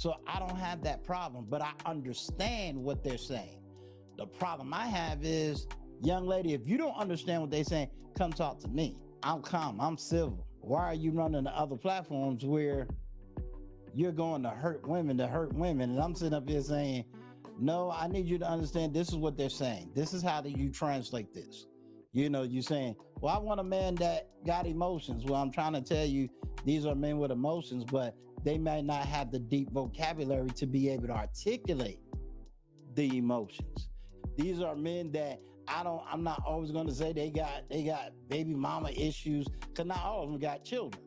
So I don't have that problem, but I understand what they're saying. The problem I have is, young lady, if you don't understand what they're saying, come talk to me. I'm calm, I'm civil. Why are you running to other platforms where you're going to hurt women? And I'm sitting up here saying, no, I need you to understand this is what they're saying. This is how do you translate this. You're saying, well, I want a man that got emotions. Well, I'm trying to tell you, these are men with emotions, but they might not have the deep vocabulary to be able to articulate the emotions. These are men that I'm not always going to say they got baby mama issues, because not all of them got children.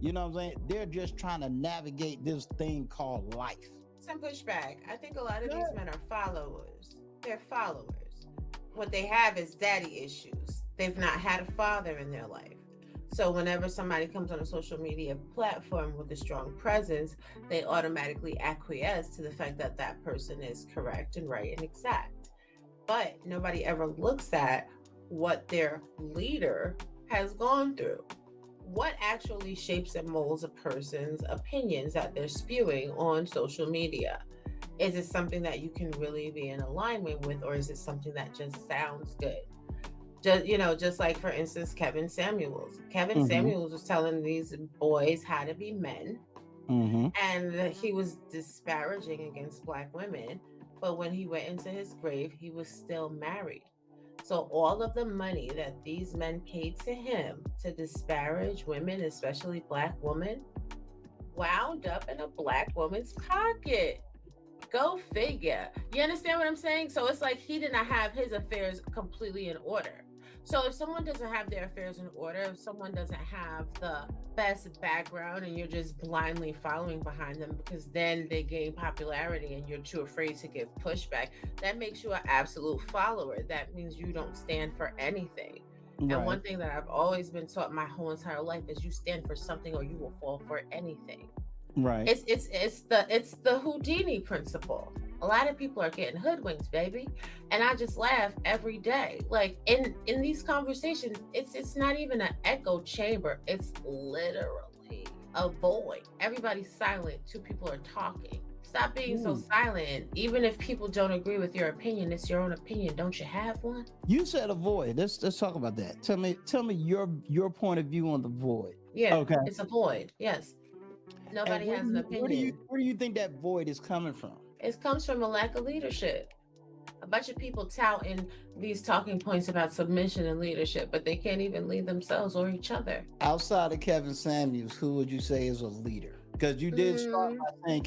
You know what I'm saying? They're just trying to navigate this thing called life. Some pushback. I think a lot of these men are followers. They're followers. What they have is daddy issues. They've not had a father in their life. So whenever somebody comes on a social media platform with a strong presence, they automatically acquiesce to the fact that that person is correct and right and exact. But nobody ever looks at what their leader has gone through. What actually shapes and molds a person's opinions that they're spewing on social media? Is it something that you can really be in alignment with, or is it something that just sounds good? Just like, for instance, Kevin Samuels. Kevin Mm-hmm. Samuels was telling these boys how to be men, Mm-hmm. and he was disparaging against black women. But when he went into his grave, he was still married. So all of the money that these men paid to him to disparage women, especially black women, wound up in a black woman's pocket. Go figure. You understand what I'm saying? So it's like he did not have his affairs completely in order. So if someone doesn't have their affairs in order, if someone doesn't have the best background and you're just blindly following behind them because then they gain popularity and you're too afraid to give pushback, that makes you an absolute follower. That means you don't stand for anything. And Right. one thing that I've always been taught my whole entire life is you stand for something or you will fall for anything. Right. It's the Houdini principle. A lot of people are getting hoodwinked, baby, and I just laugh every day. Like in these conversations, it's not even an echo chamber. It's literally a void. Everybody's silent. Two people are talking. Stop being so Ooh. silent. Even if people don't agree with your opinion, it's your own opinion. Don't you have one? You said a void. Let's talk about that. Tell me your point of view on the void. Yeah, Okay. it's a void. Yes, And nobody where has do an you opinion. think that void is coming from? It comes from a lack of leadership. A bunch of people touting these talking points about submission and leadership, but they can't even lead themselves or each other. Outside of Kevin Samuels, who would you say is a leader? Because you did start Mm, by saying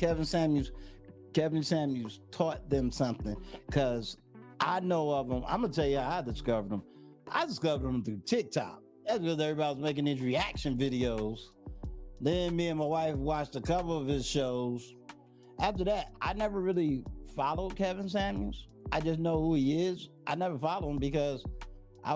Kevin Samuels taught them something. Because I know of them. I'm gonna tell you how I discovered them. I discovered them through TikTok. That's because everybody was making these reaction videos. Then me and my wife watched a couple of his shows. After that, I never really followed Kevin Samuels. I just know who he is. I never followed him because I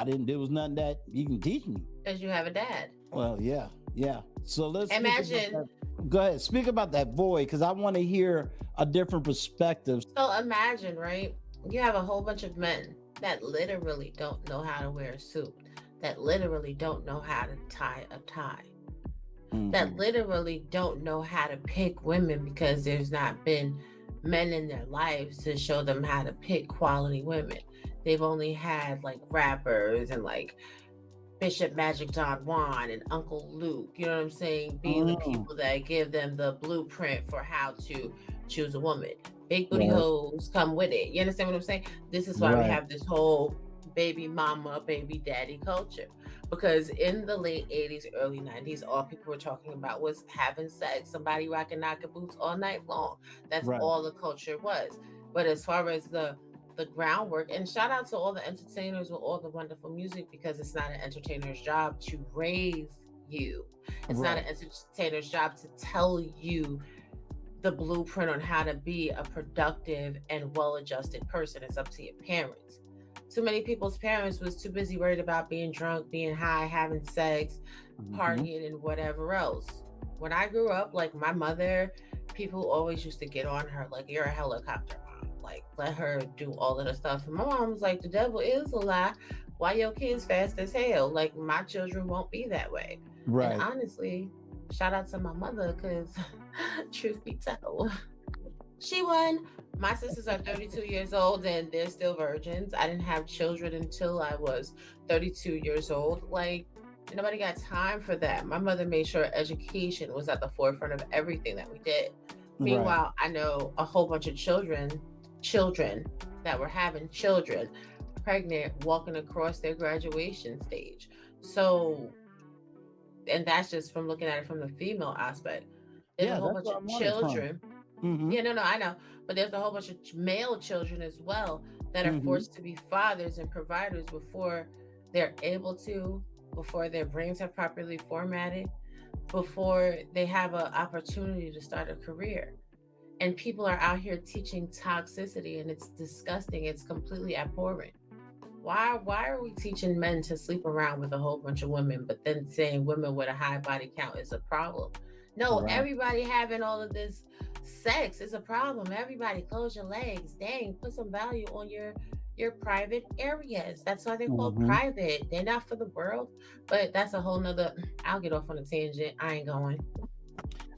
didn't there was nothing that he can teach me. because you have a dad. Well, yeah, yeah. So let's speak about Imagine, that. Go ahead, speak about that void because I want to hear a different perspective. so imagine, right? You have a whole bunch of men that literally don't know how to wear a suit, that literally don't know how to tie a tie, that Hmm. literally don't know how to pick women because there's not been men in their lives to show them how to pick quality women. They've only had like rappers and like Bishop Magic Don Juan and Uncle Luke, you know what I'm saying, being the Mm, people that give them the blueprint for how to choose a woman. Big booty right, hoes come with it. You understand what I'm saying? This is why we right, have this whole baby mama, baby daddy culture. Because in the late 80s, early 90s, all people were talking about was having sex, somebody rocking knocker boots all night long. That's right, all the culture was. But as far as the groundwork, and shout out to all the entertainers with all the wonderful music, because it's not an entertainer's job to raise you. It's not right, an entertainer's job to tell you the blueprint on how to be a productive and well-adjusted person. It's up to your parents. Too many people's parents was too busy worried about being drunk, being high, having sex, hmm, partying, and whatever else. When I grew up, like my mother, people always used to get on her like, you're a helicopter mom. Like, let her do all of the stuff. And my mom was like, the devil is a lie. Why your kids fast as hell? Like, my children won't be that way. And right. honestly, Shout out to my mother, because truth be told, she won. My sisters are 32 years old and they're still virgins. I didn't have children until I was 32 years old. Like, nobody got time for that. My mother made sure education was at the forefront of everything that we did. Right. Meanwhile, I know a whole bunch of children that were having children, pregnant, walking across their graduation stage. So, and that's just from looking at it from the female aspect. There's a Yeah, whole that's bunch where of I'm running from. children. Mm-hmm. Yeah, no, no, I know. But there's a whole bunch of male children as well that are Mm-hmm. forced to be fathers and providers before they're able to, before their brains are properly formatted, before they have an opportunity to start a career. And people are out here teaching toxicity, and it's disgusting. It's completely abhorrent. Why are we teaching men to sleep around with a whole bunch of women, but then saying women with a high body count is a problem? No, Right. everybody having all of this sex is a problem. Everybody close your legs. Dang, put some value on your private areas. That's why they're called Mm-hmm. private. They're not for the world. But that's a whole nother, I'll get off on a tangent. I ain't going.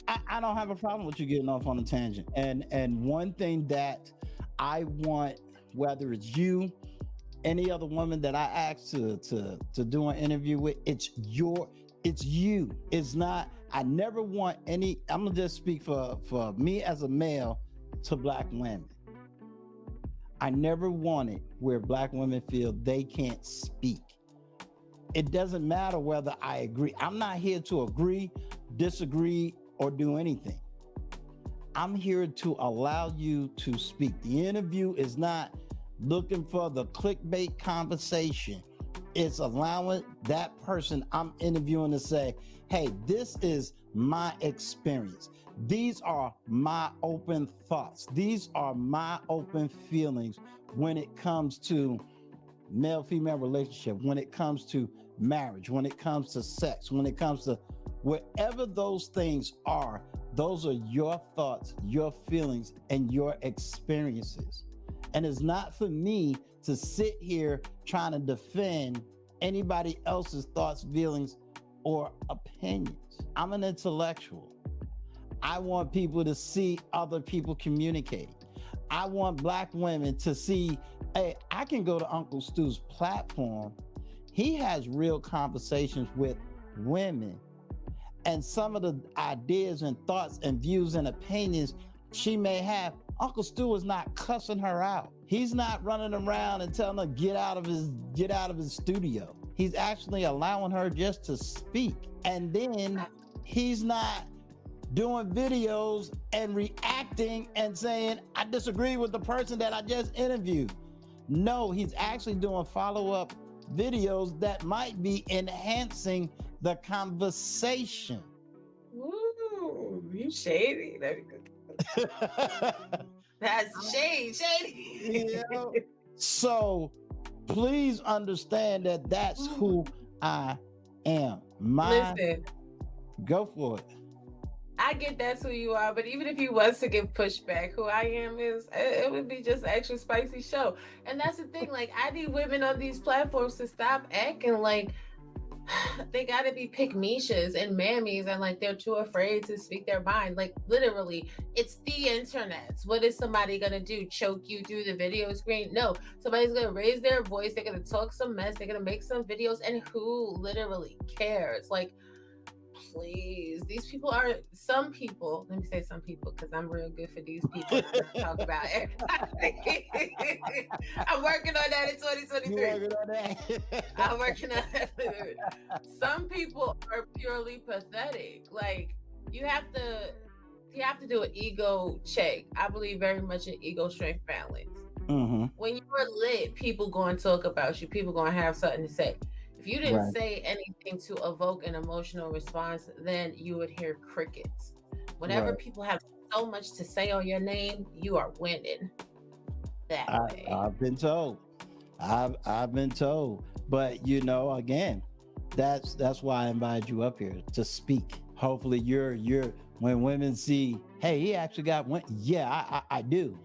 I don't have a problem with you getting off on a tangent. And one thing that I want, whether it's you, any other woman that I ask to do an interview with, it's you. It's not. I never want any. I'm gonna just speak for me as a male to black women. I never wanted where black women feel they can't speak. It doesn't matter whether I agree. I'm not here to agree, disagree, or do anything. I'm here to allow you to speak. The interview is not looking for the clickbait conversation. It's allowing that person I'm interviewing to say, hey, this is my experience. These are my open thoughts. These are my open feelings when it comes to male female relationship, when it comes to marriage, when it comes to sex, when it comes to whatever those things are, those are your thoughts, your feelings, and your experiences. And it's not for me to sit here trying to defend anybody else's thoughts, feelings, or opinions. I'm an intellectual. I want people to see other people communicating. I want black women to see, hey, I can go to Uncle Stu's platform. He has real conversations with women, and some of the ideas and thoughts and views and opinions she may have, Uncle Stu is not cussing her out. He's not running around and telling her get out of his studio. He's actually allowing her just to speak. And then he's not doing videos and reacting and saying, I disagree with the person that I just interviewed. No, he's actually doing follow-up videos that might be enhancing the conversation. Ooh, you shady. That's shady. You know? So please understand that that's who I am. Listen, Go for it. I get that's who you are, but even if you was to get pushback, who I am is it would be just an extra spicy show. And that's the thing, like I need women on these platforms to stop acting like they gotta be pick Mishas and mammies and like they're too afraid to speak their mind. Like literally, it's the internet. What is somebody gonna do? Choke you through the video screen? No. Somebody's gonna raise their voice, they're gonna talk some mess, they're gonna make some videos, and who literally cares? Like, please, these people are some people. Let me say some people because I'm real good for these people. And I'm not talking about everybody. I'm working on that in 2023. I'm working on that. Some people are purely pathetic. Like you have to do an ego check. I believe very much in ego strength balance. Mm-hmm. When you're lit, people going to talk about you. People going to have something to say. If you didn't Right. say anything to evoke an emotional response, then you would hear crickets. Whenever Right. people have so much to say on your name, you are winning that way. I've been told. I've been told. But you know, again, that's why I invited you up here to speak. Hopefully you're when women see, hey, he actually got one. Yeah, I do.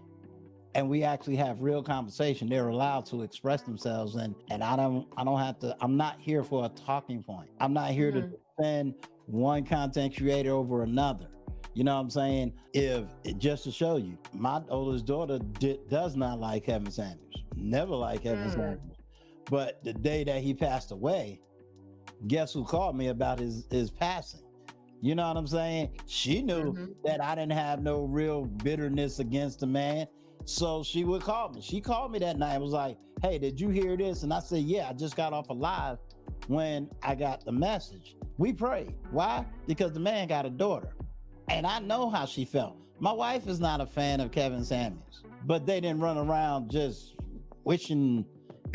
And we actually have real conversation. They're allowed to express themselves, and I don't have to. I'm not here for a talking point. I'm not here to Mhm. defend one content creator over another. You know what I'm saying? If just to show you, my oldest daughter does not like Kevin Samuels, never liked Kevin Samuels. But the day that he passed away, guess who called me about his passing? You know what I'm saying? She knew that I didn't have no real bitterness against the man. So she would call me. She called me that night and was like, hey, did you hear this? And I said, yeah, I just got off a live when I got the message. We prayed. Why? Because the man got a daughter. And I know how she felt. My wife is not a fan of Kevin Samuels, but they didn't run around just wishing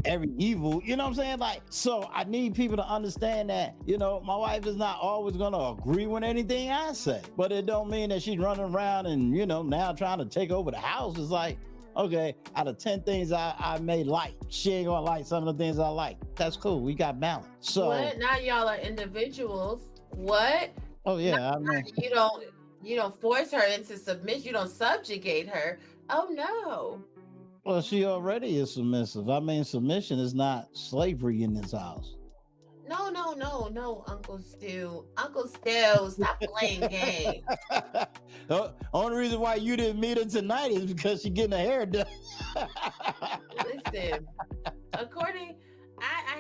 every evil, you know what I'm saying? Like, so I need people to understand that, you know, my wife is not always gonna agree with anything I say, but it don't mean that she's running around and, you know, now trying to take over the house. It's like, okay, out of 10 things I may like, she ain't gonna like some of the things I like. That's cool. We got balance. So what? Now y'all are individuals. What? Oh yeah, I mean, you don't force her into submission. You don't subjugate her. Oh no. well, she already is submissive. I mean, submission is not slavery in this house. No, Uncle Stu. Uncle Stu, stop playing games. The only reason why you didn't meet her tonight is because she's getting her hair done. Listen, I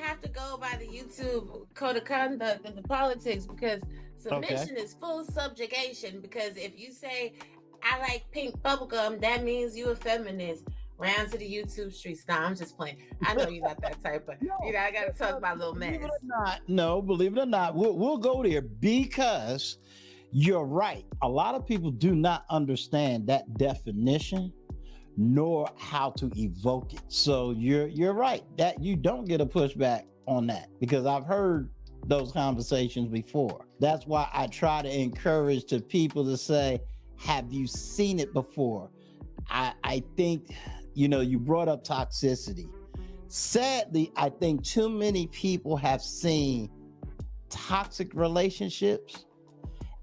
have to go by the YouTube code of conduct and the politics, because submission is full subjugation. Because if you say, I like pink bubblegum, that means you a feminist. Round to the YouTube streets. Nah, I'm just playing. I know you're not that type, but you know, I gotta talk about a little mess. Believe it or not, no, believe it or not, we'll go there because you're right. A lot of people do not understand that definition nor how to evoke it. So you're right that you don't get a pushback on that, because I've heard those conversations before. That's why I try to encourage the people to say, have you seen it before? I think, you know, you brought up toxicity. Sadly, I think too many people have seen toxic relationships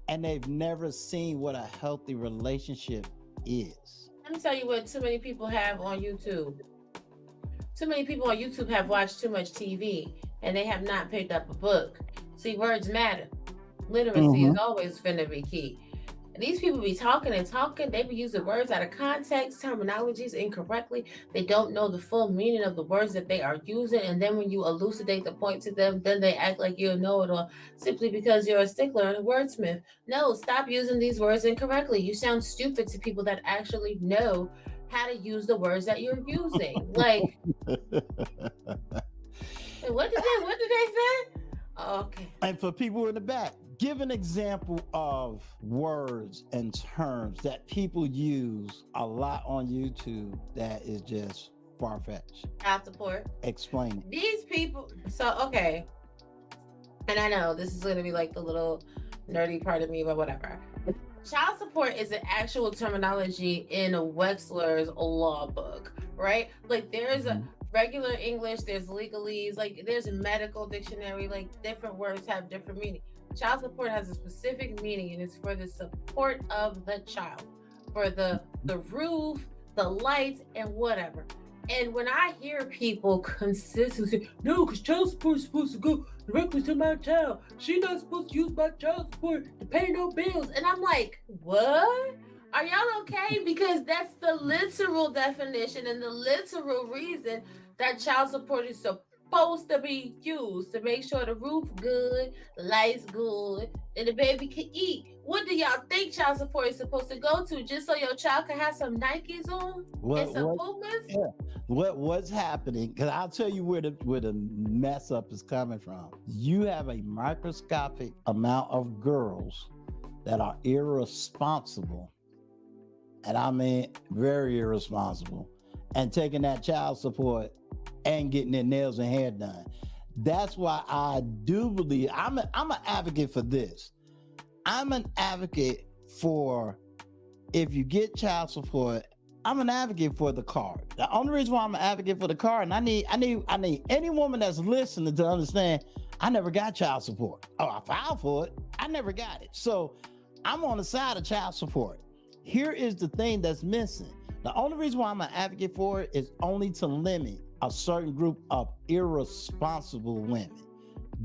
and they've never seen what a healthy relationship is. Let me tell you what too many people have on YouTube. Too many people on YouTube have watched too much TV and they have not picked up a book. See, words matter. Literacy is always finna be key. These people be talking and talking. They be using words out of context, terminologies incorrectly. They don't know the full meaning of the words that they are using. And then when you elucidate the point to them, then they act like you know it all simply because you're a stickler and a wordsmith. No, stop using these words incorrectly. You sound stupid to people that actually know how to use the words that you're using. Like, what did they say? Oh, okay. And for people in the back, give an example of words and terms that people use a lot on YouTube that is just far-fetched. Child support. Explain it. These people, so okay. And I know this is gonna be like the little nerdy part of me, but whatever. Child support is an actual terminology in Wexler's law book, right? Like there's a regular English, there's legalese, like there's a medical dictionary, like different words have different meaning. Child support has a specific meaning, and it's for the support of the child, for the roof, the lights, and whatever. And when I hear people consistently say, no, because child support is supposed to go directly to my child. She's not supposed to use my child support to pay no bills. And I'm like, what? Are y'all okay? Because that's the literal definition and the literal reason that child support is supposed to be used, to make sure the roof good, the lights good, and the baby can eat. What do y'all think child support is supposed to go to? Just so your child can have some Nikes on and some Pumas? Yeah. What's happening? Because I'll tell you where the mess up is coming from. You have a microscopic amount of girls that are irresponsible, and I mean very irresponsible, and taking that child support and getting their nails and hair done. That's why I do believe I'm an advocate for this. I'm an advocate for, if you get child support, I'm an advocate for the card. The only reason why I'm an advocate for the card, and I need any woman that's listening to understand, I never got child support. Oh, I filed for it. I never got it. So I'm on the side of child support. Here is the thing that's missing. The only reason why I'm an advocate for it is only to limit a certain group of irresponsible women.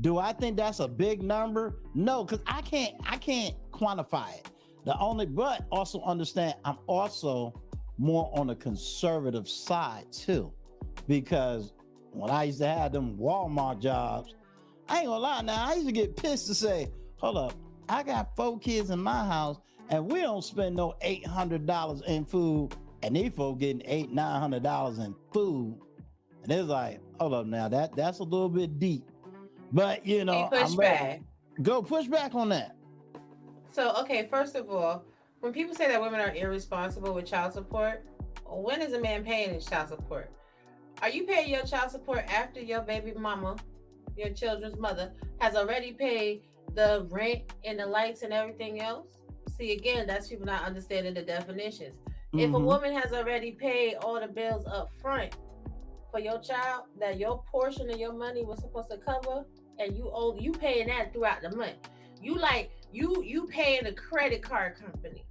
Do I think that's a big number? No, because I can't quantify it. But also understand I'm also more on the conservative side too. Because when I used to have them Walmart jobs, I ain't gonna lie now, I used to get pissed to say, hold up, I got 4 kids in my house and we don't spend no $800 in food, and these folks getting $900 in food. And it's like, hold up now, that's a little bit deep. But Hey, I'm push ready. back. Go push back on that. So, okay, first of all, when people say that women are irresponsible with child support, when is a man paying his child support? Are you paying your child support after your baby mama, your children's mother, has already paid the rent and the lights and everything else? See, again, that's people not understanding the definitions. If a Mm-hmm. woman has already paid all the bills up front for your child, that your portion of your money was supposed to cover, and you paying that throughout the month. You paying the credit card company.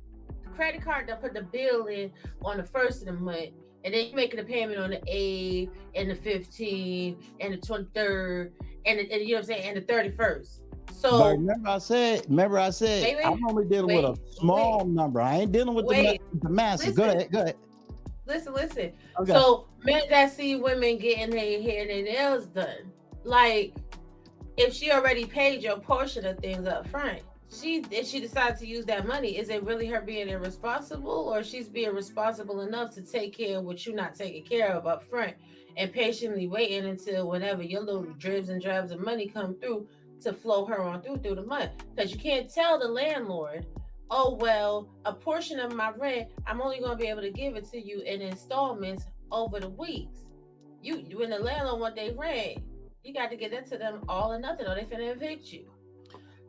The credit card that put the bill in on the first of the month, and then you making a payment on the 8th and the 15th and the 23rd and you know what I'm saying, and the 31st. But So remember I said wait, I'm wait, only dealing with a wait, small wait, number. I ain't dealing with wait. the masses. Go Listen, ahead, go ahead. listen. Okay. So men that see women getting their hair and their nails done, like, if she already paid your portion of things up front, if she decides to use that money, is it really her being irresponsible, or she's being responsible enough to take care of what you're not taking care of up front and patiently waiting until whenever your little dribs and drabs of money come through to flow her on through the month? Because you can't tell the landlord, oh well, a portion of my rent, I'm only going to be able to give it to you in installments over the weeks. You when the landlord want their rent, you got to get that to them all or nothing, or they finna evict you.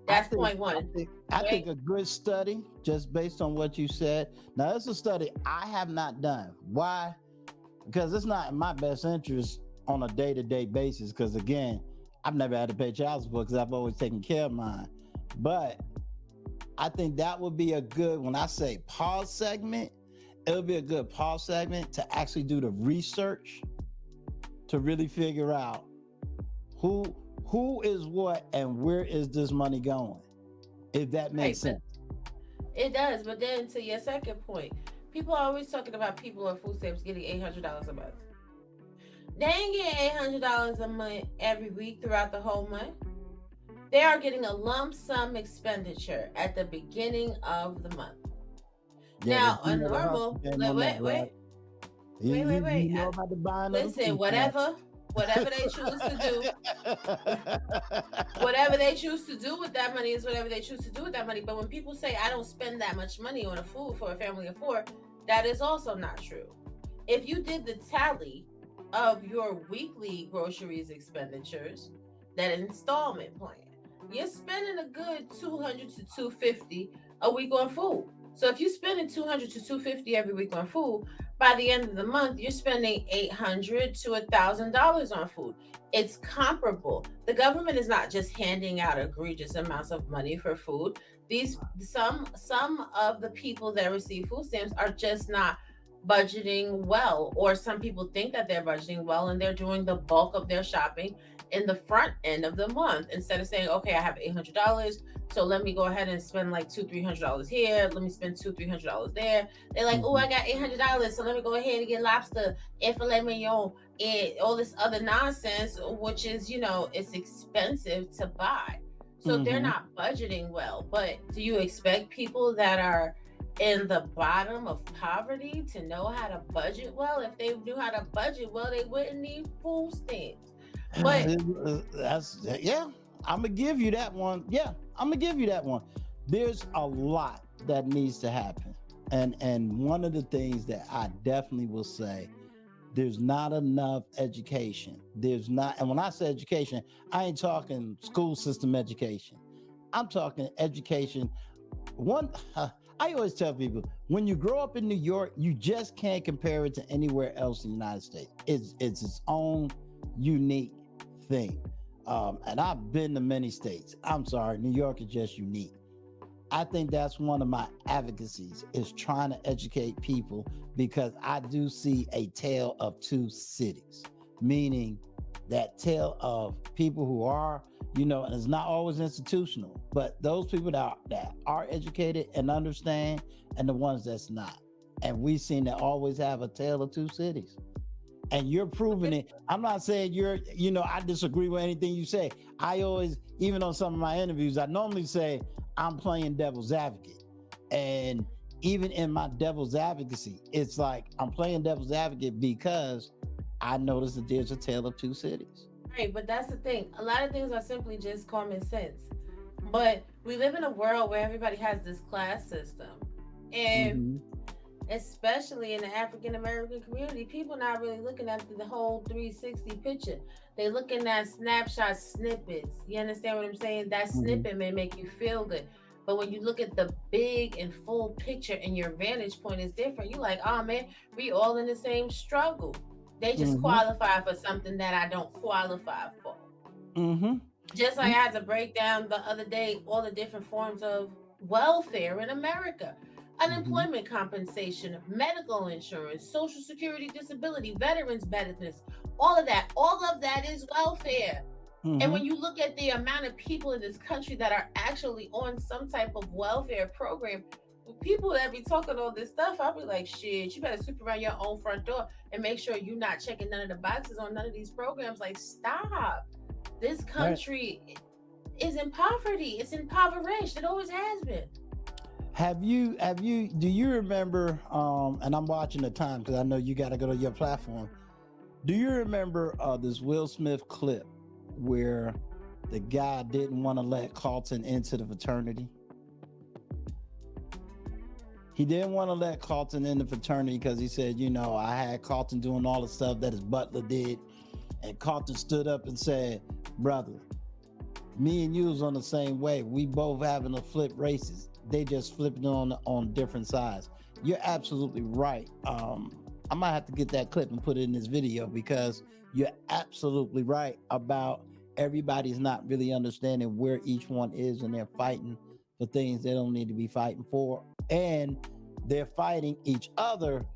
I That's think point I one. think I think Wait, a good study, just based on what you said. Now, it's a study I have not done. Why? Because it's not in my best interest on a day-to-day basis. Because again, I've never had to pay child support because I've always taken care of mine. But I think that would be a good, when I say pause segment, it would be a good pause segment to actually do the research to really figure out who who is what and where is this money going, if that makes right, sense. but it does. But then to your second point, people are always talking about people on food stamps getting $800 a month. They ain't getting $800 a month every week throughout the whole month. They are getting a lump sum expenditure at the beginning of the month. Yeah, but Now, you a know the hustle normal, game wait, on that, wait, right? wait, You wait, you, wait, you wait. know about the buying of the Listen, food stamp. whatever they choose to do, whatever they choose to do with that money is whatever they choose to do with that money. But when people say I don't spend that much money on a food for a family of four, that is also not true. If you did the tally of your weekly groceries expenditures, that installment plan, you're spending a good 200 to 250 a week on food. So if you're spending 200 to 250 every week on food, by the end of the month, you're spending $800 to $1,000 on food. It's comparable. The government is not just handing out egregious amounts of money for food. These some of the people that receive food stamps are just not budgeting well, or some people think that they're budgeting well and they're doing the bulk of their shopping in the front end of the month instead of saying, okay, I have $800, so let me go ahead and spend like $200-300 here, let me spend $200-300 there. They're like, oh, I Mhm. got $800, so let me go ahead and get lobster and filet mignon and all this other nonsense, which is, it's expensive to buy. So they're Mhm. not budgeting well. But do you expect people that are in the bottom of poverty to know how to budget well? If they knew how to budget well, they wouldn't need food stamps. But That's yeah. I'm gonna give you that one. Yeah, I'm gonna give you that one. There's a lot that needs to happen, and one of the things that I definitely will say, there's not enough education. There's not, and when I say education, I ain't talking school system education. I'm talking education. One, I always tell people, when you grow up in New York, you just can't compare it to anywhere else in the United States. It's its own unique thing. And I've been to many states. I'm sorry, New York is just unique. I think that's one of my advocacies, is trying to educate people, because I do see a tale of two cities, meaning that tale of people who are And it's not always institutional, but those people that are educated and understand, and the ones that's not. And we seem to always have a tale of two cities. And you're proving it. I'm not saying I disagree with anything you say. I always, even on some of my interviews, I normally say I'm playing devil's advocate. And even in my devil's advocacy, it's like I'm playing devil's advocate because I notice that there's a tale of two cities. Right, but that's the thing. A lot of things are simply just common sense. But we live in a world where everybody has this class system. And especially in the African American community, people not really looking at the whole 360 picture. They're looking at snapshot snippets. You understand what I'm saying? That snippet may make you feel good. But when you look at the big and full picture and your vantage point is different, you're like, oh man, we all in the same struggle. They just qualify for something that I don't qualify for. Just like I had to break down the other day all the different forms of welfare in America. Unemployment compensation, medical insurance, social security, disability, veterans benefits, all of that is welfare. And when you look at the amount of people in this country that are actually on some type of welfare program, people that be talking all this stuff, I'll be like, shit, you better sweep around your own front door and make sure you're not checking none of the boxes on none of these programs. Like, stop. This country is in poverty. It's impoverished. It always has been. Do you remember, and I'm watching the time because I know you got to go to your platform. Do you remember this Will Smith clip where the guy didn't want to let Carlton into the fraternity? He didn't want to let Carlton in the fraternity because he said, I had Carlton doing all the stuff that his butler did. And Carlton stood up and said, brother, me and you was on the same way. We both having to flip races. They just flipping on different sides. You're absolutely right. I might have to get that clip and put it in this video because you're absolutely right about everybody's not really understanding where each one is, and they're fighting for things they don't need to be fighting for. And they're fighting each other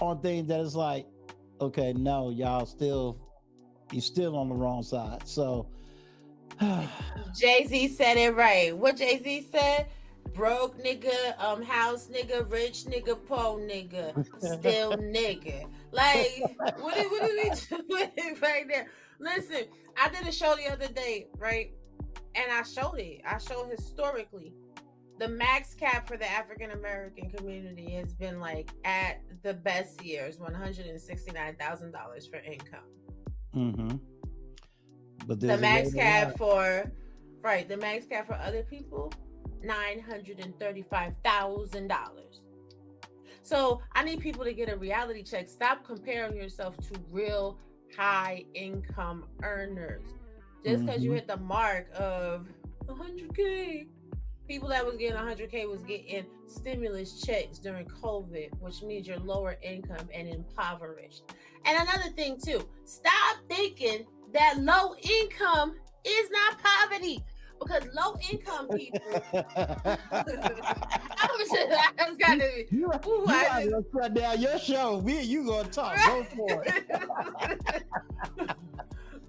on things that is like, okay, no, you're still on the wrong side. So JayZ said it right. What JayZ said? Broke nigga, house nigga, rich nigga, poor nigga, still nigga. Like, what are we doing right there? Listen, I did a show the other day, right? And I showed it. I showed historically. The max cap for the African American community has been like at the best years, $169,000 for income. But the max cap for other people, $935,000. So I need people to get a reality check. Stop comparing yourself to real high income earners. Just because you hit the mark of 100K, people that was getting 100K was getting stimulus checks during COVID, which means you're lower income and impoverished. And another thing too, stop thinking that low income is not poverty. Because low income people, I was shut down your show. Me and you gonna talk. Go for it.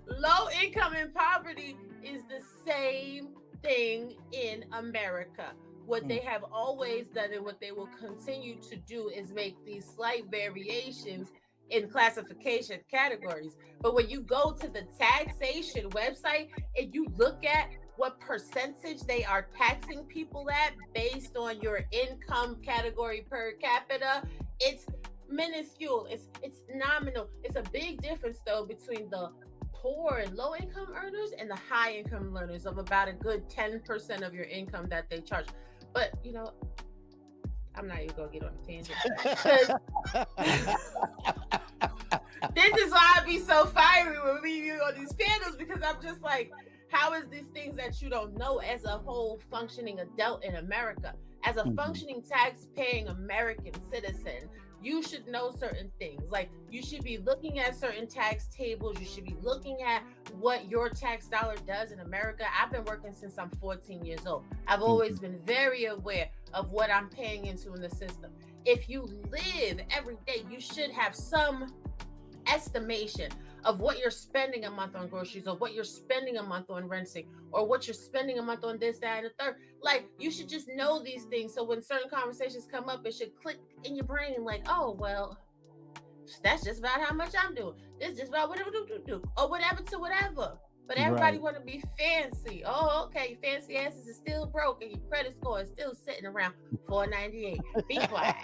Low income and poverty is the same thing in America. What they have always done and what they will continue to do is make these slight variations in classification categories. But when you go to the taxation website and you look at what percentage they are taxing people at based on your income category per capita, it's minuscule. It's nominal. It's a big difference though between the poor and low income earners and the high income earners of about a good 10% of your income that they charge. But I'm not even gonna get on a tangent. This is why I be so fiery when we be on these panels, because I'm just like, how is these things that you don't know as a whole functioning adult in America? As a functioning tax-paying American citizen, you should know certain things. Like, you should be looking at certain tax tables. You should be looking at what your tax dollar does in America. I've been working since I'm 14 years old. I've always been very aware of what I'm paying into in the system. If you live every day, you should have some estimation of what you're spending a month on groceries, or what you're spending a month on renting, or what you're spending a month on this, that, and the third. Like, you should just know these things. So when certain conversations come up, it should click in your brain like, oh, well, that's just about how much I'm doing. This is just about whatever, or whatever to whatever. But everybody Right. want to be fancy. Oh, okay, your fancy asses is still broke and your credit score is still sitting around 498. Be quiet.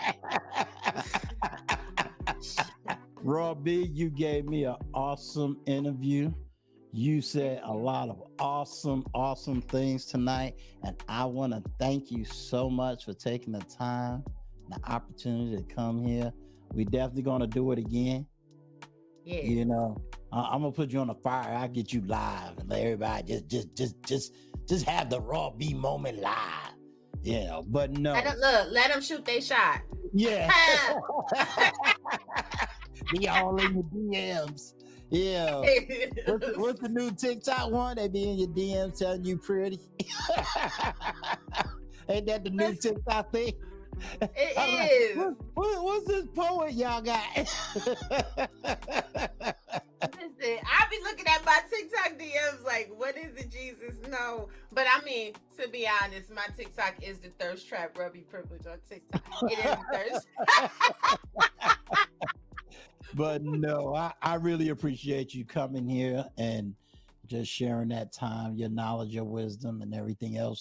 Raw B, you gave me an awesome interview. You said a lot of awesome things tonight. And I want to thank you so much for taking the time, the opportunity to come here. We definitely going to do it again. Yeah. You know, I'm gonna put you on the fire. I'll get you live and let everybody just have the Raw B moment live. You know, but no. Let them shoot their shot. Yeah. Be all in your DMs. Yeah. What's the new TikTok one? They be in your DMs telling you pretty. Ain't that the new TikTok thing? It is. Like, what's this poet y'all got? Listen, I be looking at my TikTok DMs like, what is it, Jesus? No. But I mean, to be honest, my TikTok is the thirst trap. Rubby privilege on TikTok. It is thirst. But no, I really appreciate you coming here and just sharing that time, your knowledge, your wisdom, and everything else.